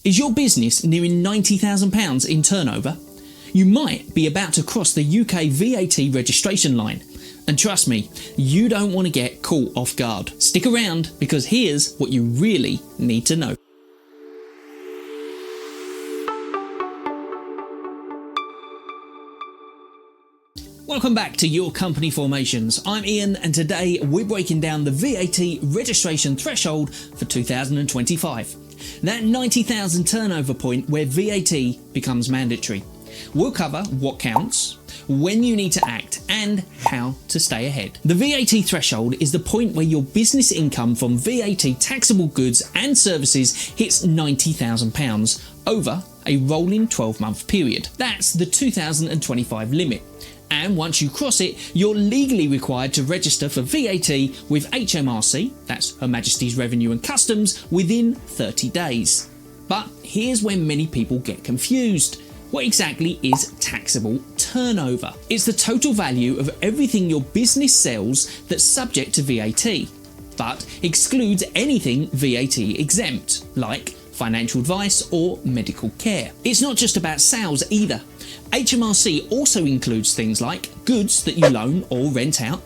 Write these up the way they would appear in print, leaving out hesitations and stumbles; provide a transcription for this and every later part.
Is your business nearing £90,000 in turnover? You might be about to cross the UK VAT registration line. And trust me, you don't want to get caught off guard. Stick around because here's what you really need to know. Welcome back to Your Company Formations. I'm Ian and today we're breaking down the VAT registration threshold for 2025. That 90,000 turnover point where VAT becomes mandatory. We'll cover what counts, when you need to act and how to stay ahead. The VAT threshold is the point where your business income from VAT taxable goods and services hits £90,000 over a rolling 12-month period. That's the 2025 limit. And once you cross it, you're legally required to register for VAT with HMRC, that's Her Majesty's Revenue and Customs, within 30 days. But here's where many people get confused. What exactly is taxable turnover? It's the total value of everything your business sells that's subject to VAT, but excludes anything VAT exempt, like financial advice or medical care. It's not just about sales either. HMRC also includes things like goods that you loan or rent out,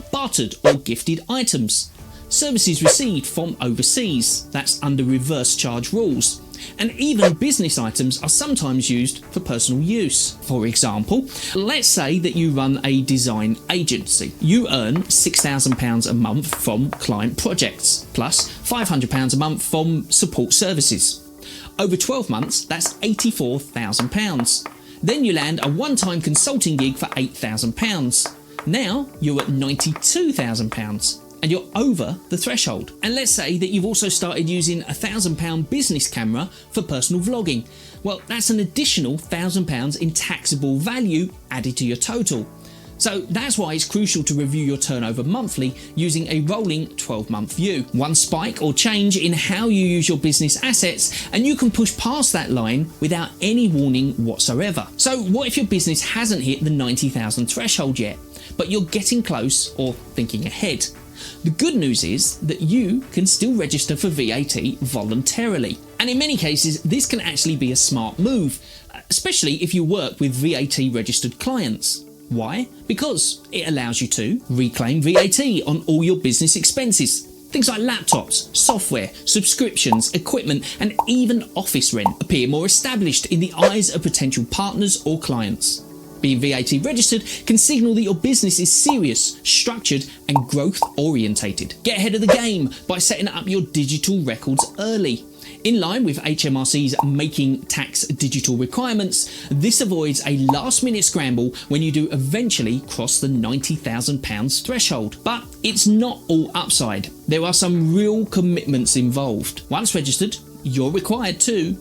bartered or gifted items, services received from overseas, that's under reverse charge rules, and even business items are sometimes used for personal use. For example, let's say that you run a design agency. You earn £6,000 a month from client projects, plus £500 a month from support services. Over 12 months, that's £84,000. Then you land a one-time consulting gig for £8,000. Now you're at £92,000. And you're over the threshold. And let's say that you've also started using a £1,000 business camera for personal vlogging. Well, that's an additional £1,000 in taxable value added to your total. So that's why it's crucial to review your turnover monthly using a rolling 12-month view. One spike or change in how you use your business assets and you can push past that line without any warning whatsoever. So what if your business hasn't hit the 90,000 threshold yet, but you're getting close or thinking ahead? The good news is that you can still register for VAT voluntarily. And in many cases, this can actually be a smart move, especially if you work with VAT registered clients. Why? Because it allows you to reclaim VAT on all your business expenses. Things like laptops, software, subscriptions, equipment, and even office rent appear more established in the eyes of potential partners or clients. Being VAT registered can signal that your business is serious, structured, and growth orientated. Get ahead of the game by setting up your digital records early. In line with HMRC's Making Tax Digital requirements, this avoids a last-minute scramble when you do eventually cross the £90,000 threshold. But it's not all upside. There are some real commitments involved. Once registered, you're required to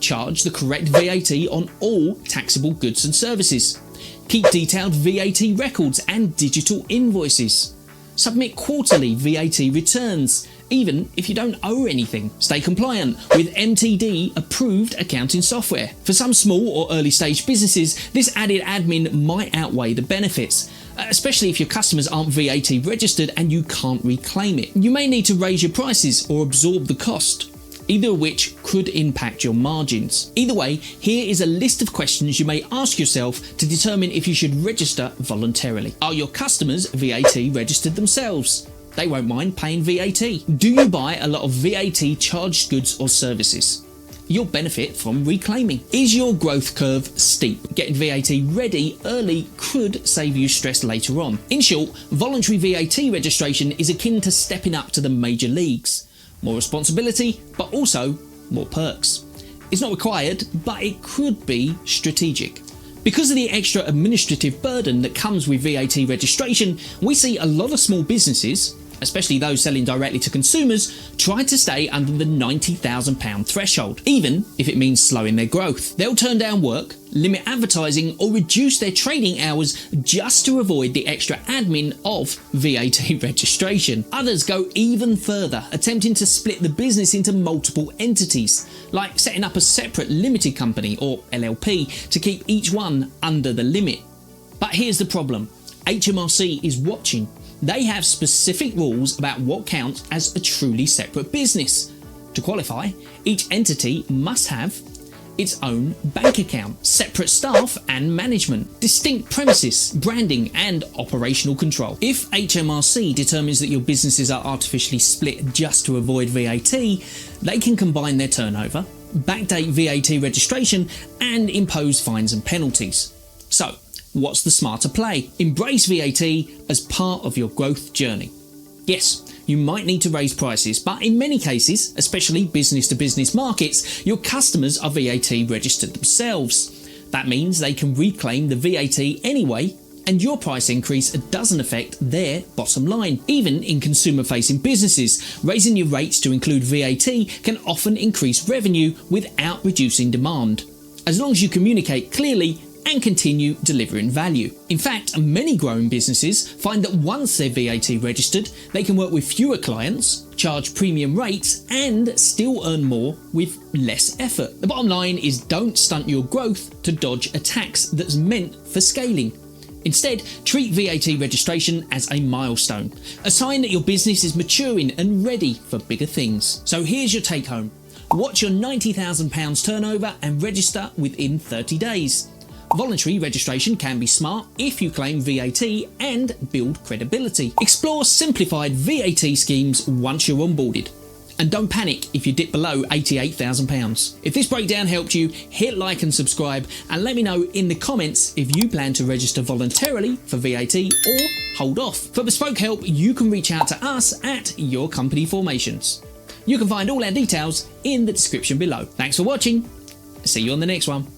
charge the correct VAT on all taxable goods and services. Keep detailed VAT records and digital invoices. Submit quarterly VAT returns, even if you don't owe anything. Stay compliant with MTD approved accounting software. For some small or early stage businesses, this added admin might outweigh the benefits, especially if your customers aren't VAT registered and you can't reclaim it. You may need to raise your prices or absorb the cost, either of which could impact your margins. Either way, here is a list of questions you may ask yourself to determine if you should register voluntarily. Are your customers VAT registered themselves? They won't mind paying VAT. Do you buy a lot of VAT charged goods or services? You'll benefit from reclaiming. Is your growth curve steep? Getting VAT ready early could save you stress later on. In short, voluntary VAT registration is akin to stepping up to the major leagues. More responsibility, but also more perks. It's not required, but it could be strategic. Because of the extra administrative burden that comes with VAT registration, we see a lot of small businesses, especially those selling directly to consumers, try to stay under the £90,000 threshold, even if it means slowing their growth. They'll turn down work, limit advertising, or reduce their trading hours just to avoid the extra admin of VAT registration. Others go even further, attempting to split the business into multiple entities, like setting up a separate limited company or LLP to keep each one under the limit. But here's the problem. HMRC is watching. They have specific rules about what counts as a truly separate business. To qualify, each entity must have its own bank account, separate staff and management, distinct premises, branding and operational control. If HMRC determines that your businesses are artificially split just to avoid VAT, they can combine their turnover, backdate VAT registration and impose fines and penalties. So, what's the smarter play? Embrace VAT as part of your growth journey. Yes, you might need to raise prices, but in many cases, especially business-to-business markets, your customers are VAT registered themselves. That means they can reclaim the VAT anyway, and your price increase doesn't affect their bottom line. Even in consumer-facing businesses, raising your rates to include VAT can often increase revenue without reducing demand, as long as you communicate clearly and continue delivering value. In fact, many growing businesses find that once they're VAT registered, they can work with fewer clients, charge premium rates, and still earn more with less effort. The bottom line is, don't stunt your growth to dodge a tax that's meant for scaling. Instead, treat VAT registration as a milestone, a sign that your business is maturing and ready for bigger things. So here's your take home. Watch your £90,000 turnover and register within 30 days. Voluntary registration can be smart if you claim VAT and build credibility. Explore simplified VAT schemes once you're onboarded. And don't panic if you dip below £88,000. If this breakdown helped you, hit like and subscribe, and let me know in the comments if you plan to register voluntarily for VAT or hold off. For bespoke help, you can reach out to us at Your Company Formations. You can find all our details in the description below. Thanks for watching. See you on the next one.